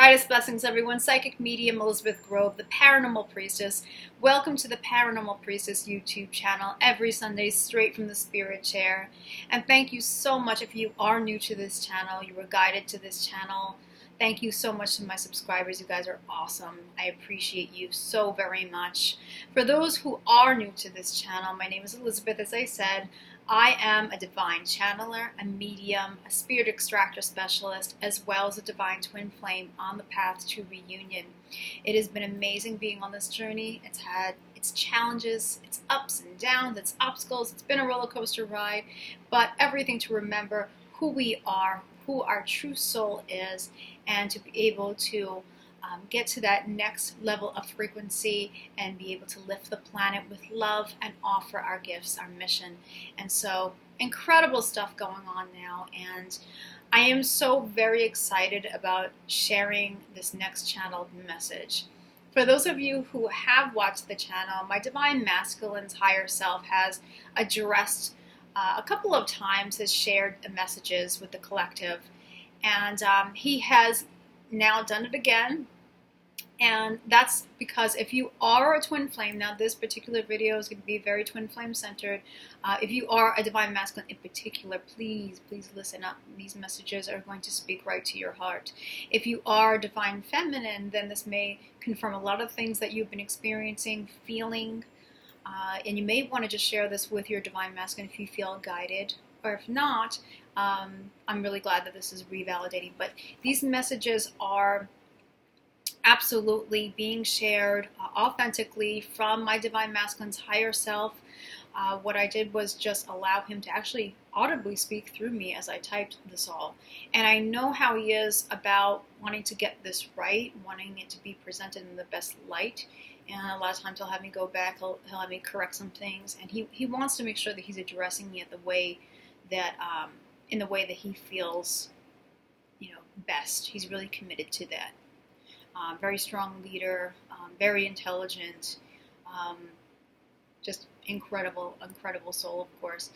Brightest blessings, everyone. Psychic medium Elizabeth Grove, the Paranormal Priestess. Welcome to the Paranormal Priestess YouTube channel every Sunday, straight from the spirit chair. And thank you so much if you are new to this channel, you were guided to this channel. Thank you so much to my subscribers. You guys are awesome. I appreciate you so very much. For those who are new to this channel, my name is Elizabeth, as I said. I am a divine channeler, a medium, a spirit extractor specialist, as well as a divine twin flame on the path to reunion. It has been amazing being on this journey. It's had its challenges, its ups and downs, its obstacles. It's been a roller coaster ride, but everything to remember who we are, who our true soul is, and to be able to get to that next level of frequency and be able to lift the planet with love and offer our gifts, our mission. And so incredible stuff going on now, and I am so very excited about sharing this next channeled message. For those of you who have watched the channel, my Divine Masculine's higher self has addressed a couple of times, has shared messages with the collective, and he has now done it again. And that's because if you are a twin flame, now this particular video is going to be very twin flame centered. If you are a divine masculine in particular, please listen up. These messages are going to speak right to your heart. If you are divine feminine, then this may confirm a lot of things that you've been experiencing, feeling, and you may want to just share this with your divine masculine if you feel guided. Or if not, I'm really glad that this is revalidating. But these messages are absolutely being shared authentically from my Divine Masculine's higher self. What I did was just allow him to actually audibly speak through me as I typed this all. And I know how he is about wanting to get this right, wanting it to be presented in the best light. And a lot of times he'll have me go back, he'll have me correct some things. And he wants to make sure that he's addressing me at the way that, in the way that he feels, best. He's really committed to that. Very strong leader, very intelligent, just incredible soul, of course.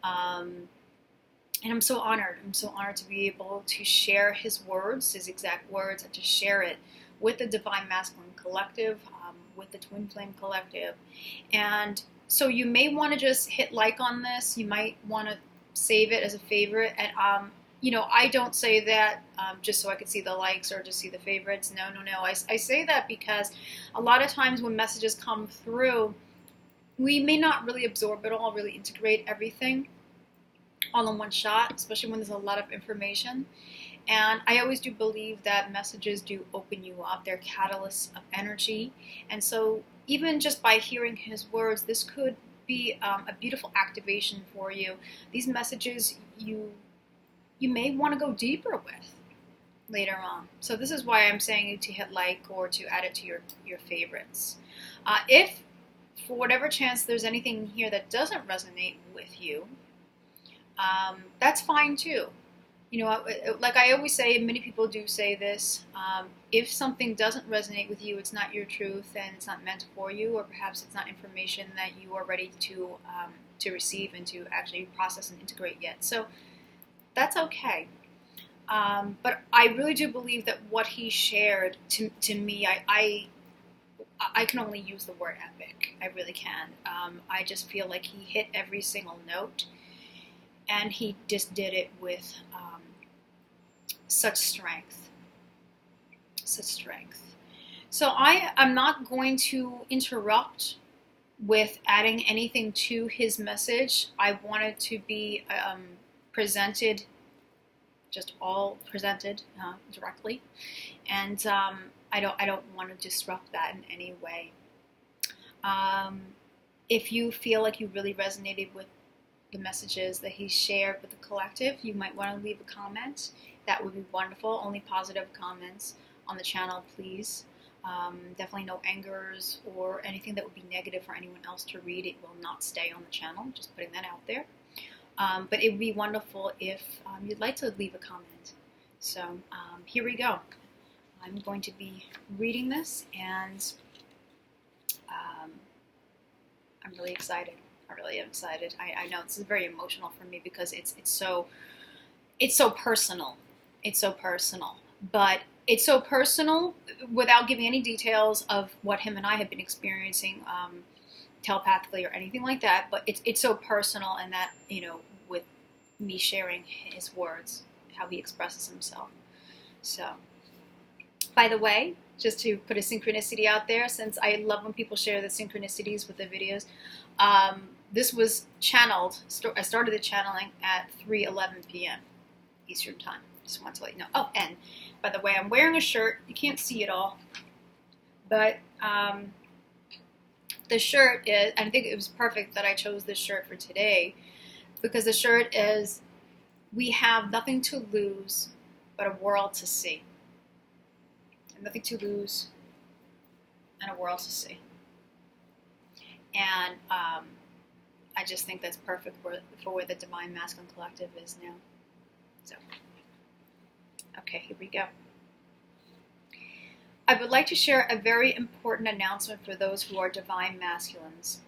And I'm so honored. I'm so honored to be able to share his words, his exact words, and to share it with the Divine Masculine Collective, with the Twin Flame Collective. And so you may want to just hit like on this. You might want to save it as a favorite. And I don't say that just so I could see the likes or just see the favorites. No. I say that because a lot of times when messages come through, we may not really absorb it all, really integrate everything all in one shot, especially when there's a lot of information. And I always do believe that messages do open you up. They're catalysts of energy. And so even just by hearing his words, this could be a beautiful activation for you. These messages you may want to go deeper with later on. So this is why I'm saying to hit like or to add it to your favorites. If for whatever chance there's anything here that doesn't resonate with you, that's fine too. Like I always say, and many people do say this, if something doesn't resonate with you, it's not your truth and it's not meant for you, or perhaps it's not information that you are ready to receive and to actually process and integrate yet. So that's okay. But I really do believe that what he shared to me, I can only use the word epic. I really can. I just feel like he hit every single note, and he just did it with such strength. So I am not going to interrupt with adding anything to his message. I want it to be presented, just all presented directly, and I don't want to disrupt that in any way. If you feel like you really resonated with the messages that he shared with the collective, you might want to leave a comment. That would be wonderful. Only positive comments on the channel, please. Definitely no angers or anything that would be negative for anyone else to read. It will not stay on the channel. Just putting that out there. But it would be wonderful if you'd like to leave a comment. So here we go. I'm going to be reading this, and I'm really excited. I really am excited. I know this is very emotional for me because it's so personal. It's so personal. But it's so personal without giving any details of what him and I have been experiencing telepathically or anything like that. But it's so personal in that, with me sharing his words, how he expresses himself. So, by the way, just to put a synchronicity out there, since I love when people share the synchronicities with the videos, this was channeled. I started the channeling at 3:11 p.m. Eastern Time. Just want to let you know. Oh, and by the way, I'm wearing a shirt. You can't see it all, but the shirt is, I think it was perfect that I chose this shirt for today, because the shirt is, we have nothing to lose but a world to see. And nothing to lose and a world to see. And I just think that's perfect for where the Divine Masculine Collective is now. So, okay, here we go. I would like to share a very important announcement for those who are Divine Masculines.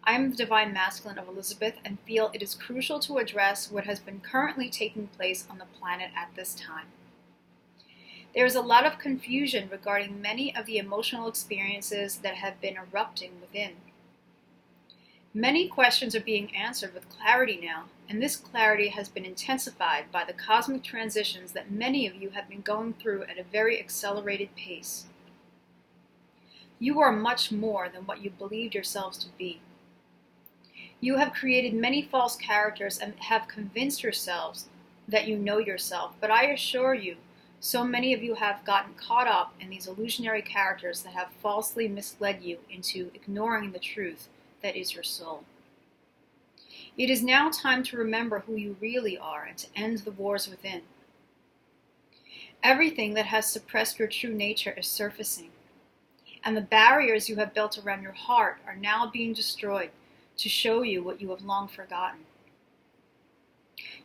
I am the Divine Masculine of Elizabeth and feel it is crucial to address what has been currently taking place on the planet at this time. There is a lot of confusion regarding many of the emotional experiences that have been erupting within. Many questions are being answered with clarity now, and this clarity has been intensified by the cosmic transitions that many of you have been going through at a very accelerated pace. You are much more than what you believed yourselves to be. You have created many false characters and have convinced yourselves that you know yourself, but I assure you, so many of you have gotten caught up in these illusionary characters that have falsely misled you into ignoring the truth that is your soul. It is now time to remember who you really are and to end the wars within. Everything that has suppressed your true nature is surfacing, and the barriers you have built around your heart are now being destroyed to show you what you have long forgotten.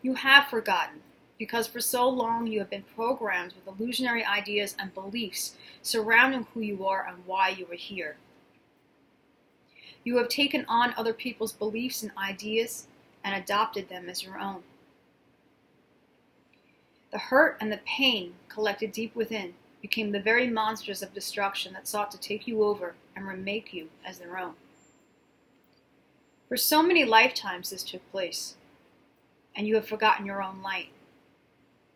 You have forgotten, because for so long you have been programmed with illusionary ideas and beliefs surrounding who you are and why you are here. You have taken on other people's beliefs and ideas and adopted them as your own. The hurt and the pain collected deep within became the very monsters of destruction that sought to take you over and remake you as their own. For so many lifetimes this took place, and you have forgotten your own light,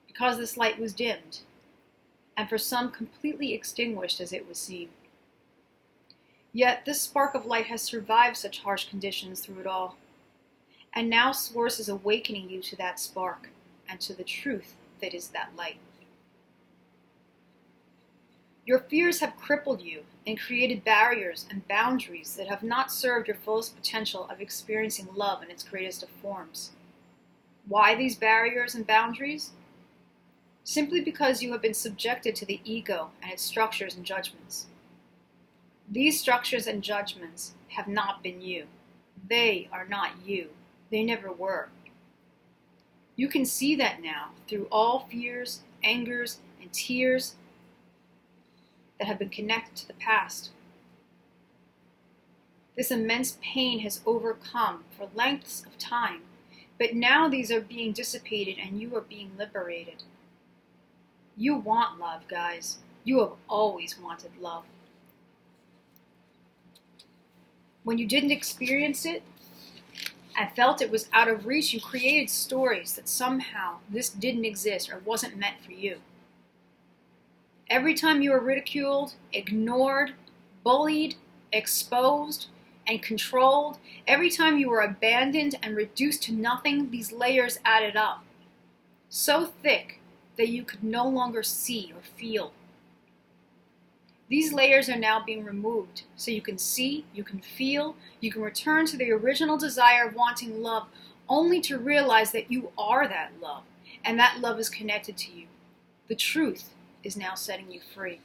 because this light was dimmed, and for some completely extinguished as it was seen. Yet this spark of light has survived such harsh conditions through it all, and now Source is awakening you to that spark and to the truth that is that light. Your fears have crippled you and created barriers and boundaries that have not served your fullest potential of experiencing love in its greatest of forms. Why these barriers and boundaries? Simply because you have been subjected to the ego and its structures and judgments. These structures and judgments have not been you. They are not you. They never were. You can see that now through all fears, angers, and tears that have been connected to the past. This immense pain has overcome for lengths of time, but now these are being dissipated and you are being liberated. You want love, guys. You have always wanted love. When you didn't experience it and felt it was out of reach, you created stories that somehow this didn't exist or wasn't meant for you. Every time you were ridiculed, ignored, bullied, exposed, and controlled, every time you were abandoned and reduced to nothing, these layers added up, so thick that you could no longer see or feel. These layers are now being removed, so you can see, you can feel, you can return to the original desire of wanting love, only to realize that you are that love, and that love is connected to you. The truth is now setting you free.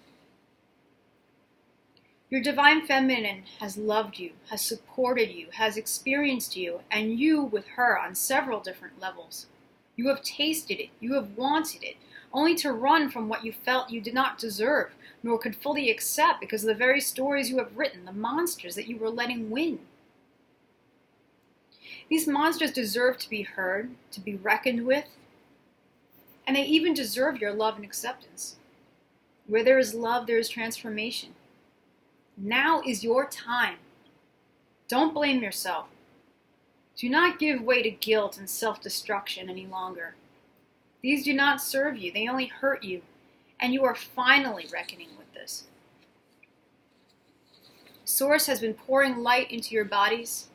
Your Divine Feminine has loved you, has supported you, has experienced you, and you with her on several different levels. You have tasted it, you have wanted it, only to run from what you felt you did not deserve, nor could fully accept because of the very stories you have written, the monsters that you were letting win. These monsters deserve to be heard, to be reckoned with, and they even deserve your love and acceptance. Where there is love, there is transformation. Now is your time. Don't blame yourself. Do not give way to guilt and self-destruction any longer. These do not serve you. They only hurt you. And you are finally reckoning with this. Source has been pouring light into your bodies,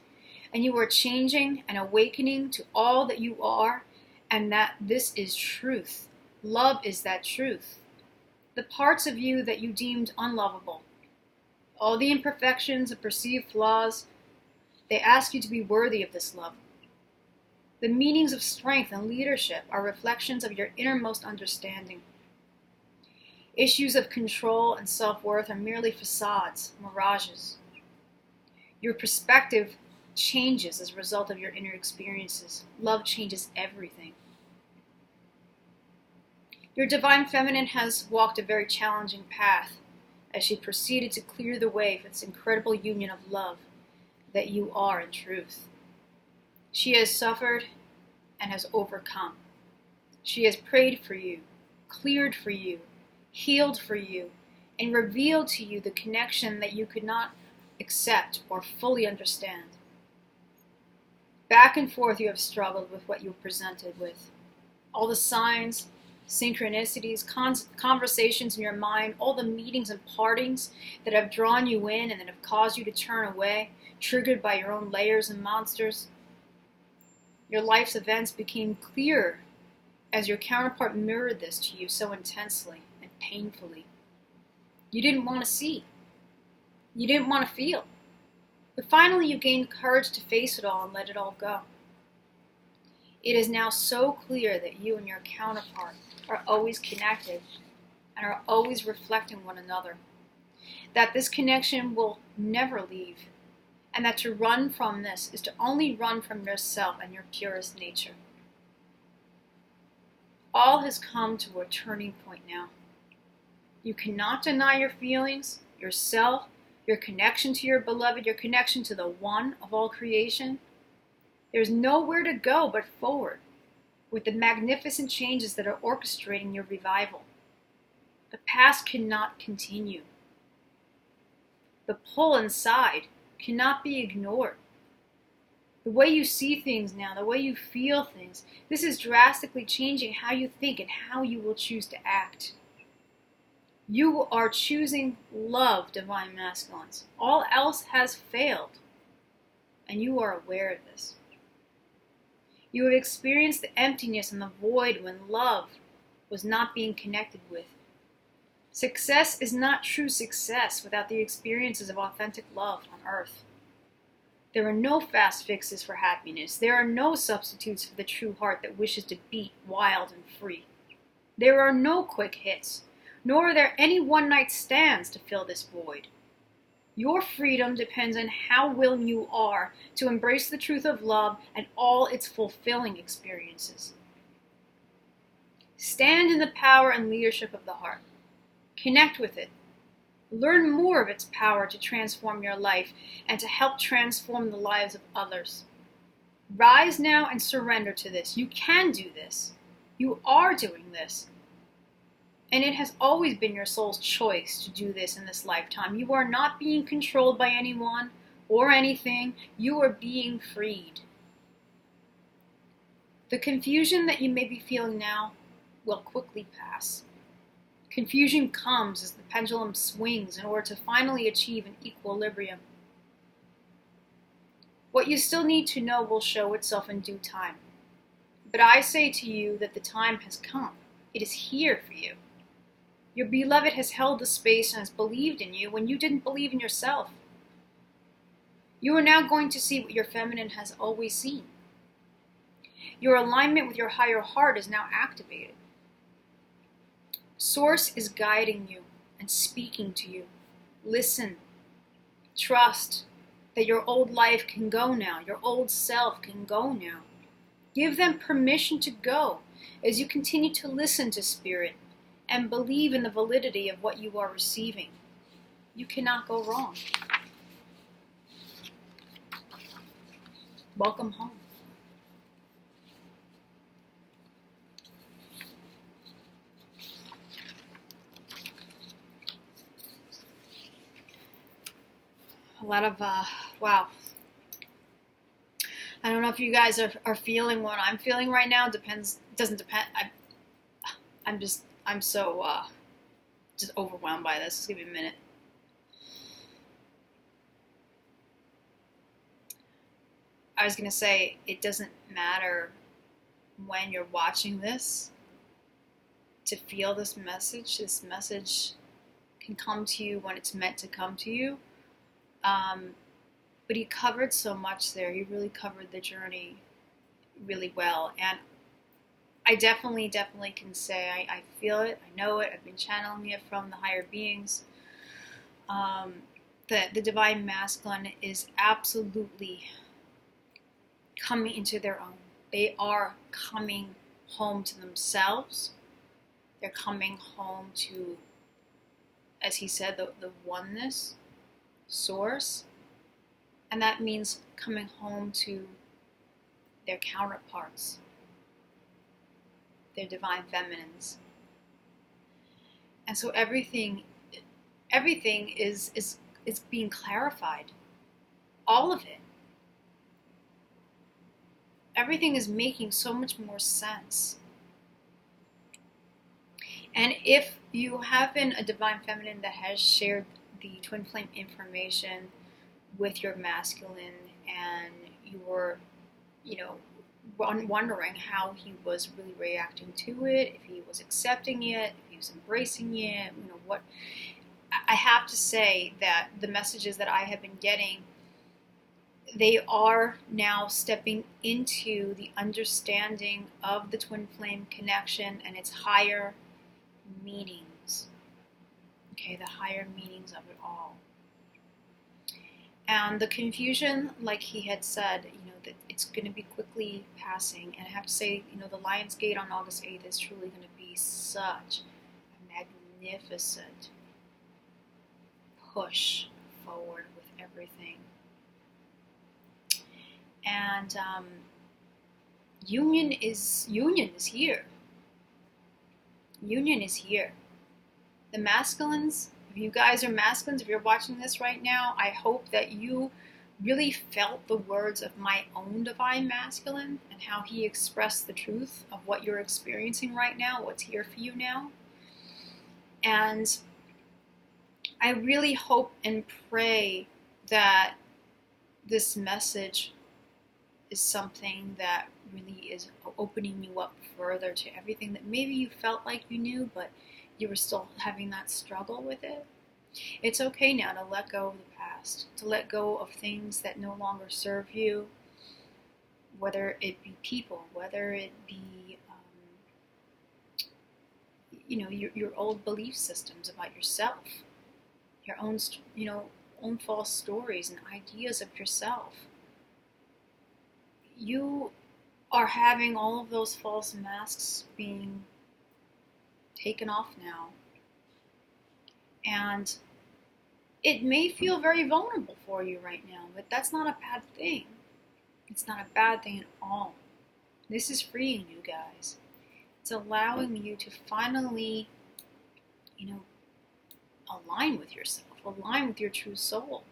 and you are changing and awakening to all that you are, and that this is truth. Love is that truth. The parts of you that you deemed unlovable, all the imperfections and perceived flaws, they ask you to be worthy of this love. The meanings of strength and leadership are reflections of your innermost understanding. Issues of control and self-worth are merely facades, mirages. Your perspective changes as a result of your inner experiences. Love changes everything. Your divine feminine has walked a very challenging path as she proceeded to clear the way for this incredible union of love that you are in truth. She has suffered and has overcome. She has prayed for you, cleared for you, healed for you, and revealed to you the connection that you could not accept or fully understand. Back and forth you have struggled with what you were presented with. All the signs, synchronicities, conversations in your mind, all the meetings and partings that have drawn you in and that have caused you to turn away, triggered by your own layers and monsters. Your life's events became clearer as your counterpart mirrored this to you so intensely and painfully. You didn't want to see. You didn't want to feel. But finally you gained courage to face it all and let it all go. It is now so clear that you and your counterpart are always connected and are always reflecting one another. That this connection will never leave. And that to run from this is to only run from yourself and your purest nature. All has come to a turning point now. You cannot deny your feelings, yourself, your connection to your beloved, your connection to the one of all creation. There's nowhere to go but forward with the magnificent changes that are orchestrating your revival. The past cannot continue. The pull inside cannot be ignored. The way you see things now, the way you feel things, this is drastically changing how you think and how you will choose to act. You are choosing love, divine masculines. All else has failed, and you are aware of this. You have experienced the emptiness and the void when love was not being connected with. Success is not true success without the experiences of authentic love on earth. There are no fast fixes for happiness. There are no substitutes for the true heart that wishes to beat wild and free. There are no quick hits, nor are there any one-night stands to fill this void. Your freedom depends on how willing you are to embrace the truth of love and all its fulfilling experiences. Stand in the power and leadership of the heart. Connect with it. Learn more of its power to transform your life and to help transform the lives of others. Rise now and surrender to this. You can do this. You are doing this. And it has always been your soul's choice to do this in this lifetime. You are not being controlled by anyone or anything. You are being freed. The confusion that you may be feeling now will quickly pass. Confusion comes as the pendulum swings in order to finally achieve an equilibrium. What you still need to know will show itself in due time. But I say to you that the time has come. It is here for you. Your beloved has held the space and has believed in you when you didn't believe in yourself. You are now going to see what your feminine has always seen. Your alignment with your higher heart is now activated. Source is guiding you and speaking to you. Listen. Trust that your old life can go now. Your old self can go now. Give them permission to go as you continue to listen to Spirit and believe in the validity of what you are receiving. You cannot go wrong. Welcome home. a lot of, wow. I don't know if you guys are feeling what I'm feeling right now. Doesn't depend. I'm so, just overwhelmed by this. Just give me a minute. I was going to say, it doesn't matter when you're watching this to feel this message. This message can come to you when it's meant to come to you. But he covered so much there. He really covered the journey really well. And I definitely can say I feel it. I know it. I've been channeling it from the higher beings. The divine masculine is absolutely coming into their own. They are coming home to themselves. They're coming home to, as he said, the oneness, source. And that means coming home to their counterparts, their divine feminines. And so everything is being clarified. All of it. Everything is making so much more sense. And if you have been a divine feminine that has shared the twin flame information with your masculine, and you were, wondering how he was really reacting to it, if he was accepting it, if he was embracing it, what, I have to say that the messages that I have been getting, they are now stepping into the understanding of the twin flame connection and its higher meanings. Okay, the higher meanings of it all. And the confusion, like he had said, that it's going to be quickly passing. And I have to say, the Lion's Gate on August 8th is truly going to be such a magnificent push forward with everything. And union is here. Union is here. The masculines, if you guys are masculines, if you're watching this right now, I hope that you really felt the words of my own divine masculine and how he expressed the truth of what you're experiencing right now, what's here for you now. And I really hope and pray that this message is something that really is opening you up further to everything that maybe you felt like you knew, but you were still having that struggle with it. It's okay now to let go of the past, to let go of things that no longer serve you, whether it be people, whether it be, your old belief systems about yourself, your own, own false stories and ideas of yourself. You are having all of those false masks being taken off now. And it may feel very vulnerable for you right now, but that's not a bad thing. It's not a bad thing at all. This is freeing you guys. It's allowing you to finally, align with yourself, align with your true soul,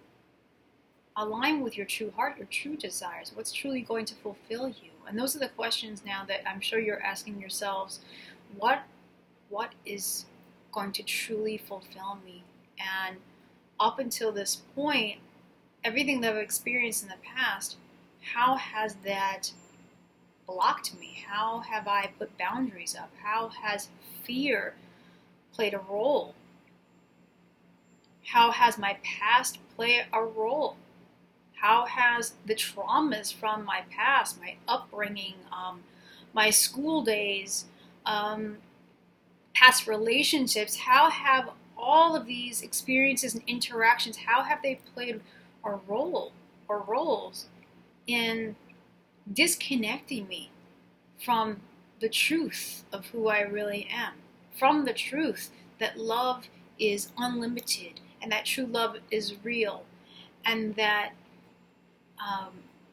align with your true heart, your true desires, what's truly going to fulfill you. And those are the questions now that I'm sure you're asking yourselves. What is going to truly fulfill me? And up until this point, everything that I've experienced in the past, how has that blocked me? How have I put boundaries up? How has fear played a role? How has my past played a role? How has the traumas from my past, my upbringing, my school days, past relationships, how have all of these experiences and interactions, how have they played a role or roles in disconnecting me from the truth of who I really am, from the truth that love is unlimited and that true love is real, and that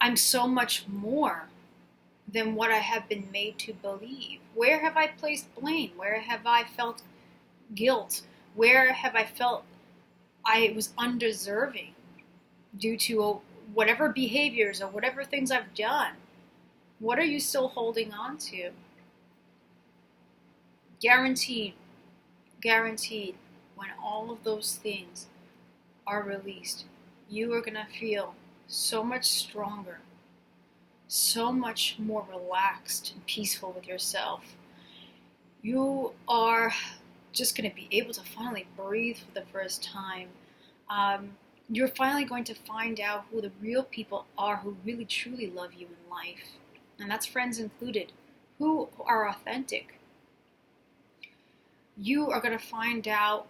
I'm so much more than what I have been made to believe. Where have I placed blame? Where have I felt guilt? Where have I felt I was undeserving? due to whatever behaviors or whatever things I've done. What are you still holding on to? Guaranteed, guaranteed, when all of those things are released, you are going to feel so much stronger, so much more relaxed and peaceful with yourself. You are just going to be able to finally breathe for the first time. You're finally going to find out who the real people are who really truly love you in life. And that's friends included, who are authentic. You are going to find out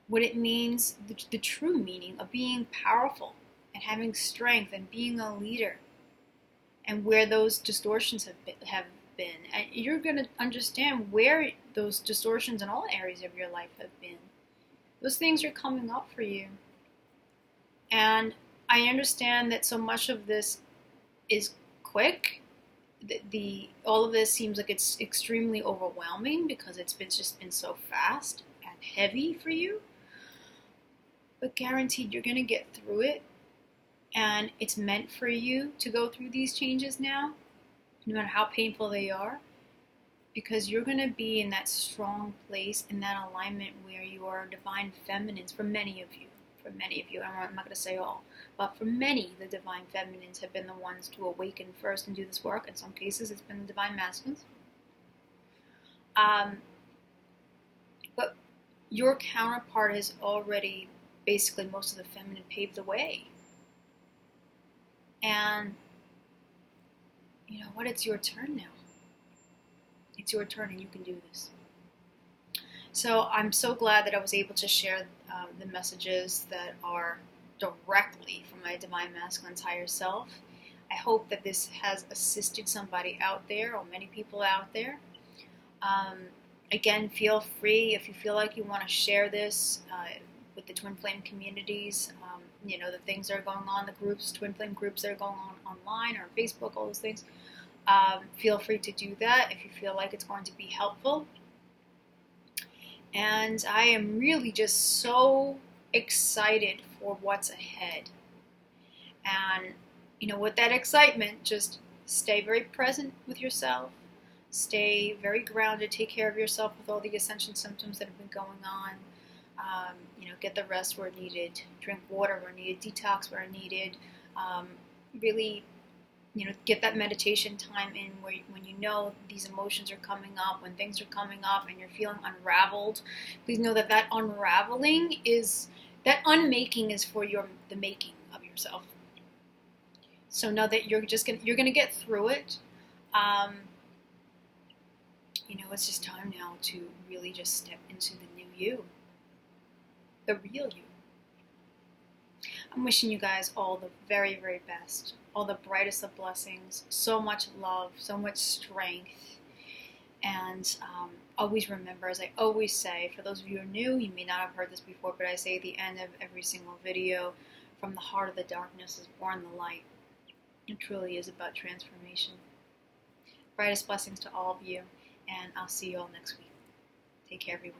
what it means, the true meaning of being powerful and having strength and being a leader, and where those distortions have been. And you're going to understand where those distortions in all areas of your life have been. Those things are coming up for you. And I understand that so much of this is quick. All of this seems like it's extremely overwhelming because it's just been so fast and heavy for you. But guaranteed you're going to get through it. And it's meant for you to go through these changes now, no matter how painful they are, because you're going to be in that strong place, in that alignment where you are divine feminines. For many of you, I'm not going to say all, but for many, the divine feminines have been the ones to awaken first and do this work. In some cases, it's been the divine masculines. But your counterpart has already, basically most of the feminine, paved the way. And you know what? It's your turn now. It's your turn, and you can do this. So I'm so glad that I was able to share the messages that are directly from my divine masculine's higher self. I hope that this has assisted somebody out there, or many people out there. Again, feel free if you feel like you want to share this with the Twin Flame communities. The things that are going on, the groups, Twin Flame groups that are going on online or Facebook, all those things. Feel free to do that if you feel like it's going to be helpful. And I am really just so excited for what's ahead. And, with that excitement, just stay very present with yourself. Stay very grounded. Take care of yourself with all the ascension symptoms that have been going on. Get the rest where needed. Drink water where needed. Detox where needed. Really, get that meditation time in when you know these emotions are coming up, when things are coming up and you're feeling unraveled. Please know that unraveling that unmaking is for the making of yourself. So know that you're gonna get through it. It's just time now to really just step into the new you, the real you. I'm wishing you guys all the very, very best, all the brightest of blessings, so much love, so much strength, and always remember, as I always say, for those of you who are new, you may not have heard this before, but I say at the end of every single video, from the heart of the darkness is born the light. It truly is about transformation. Brightest blessings to all of you, and I'll see you all next week. Take care, everyone.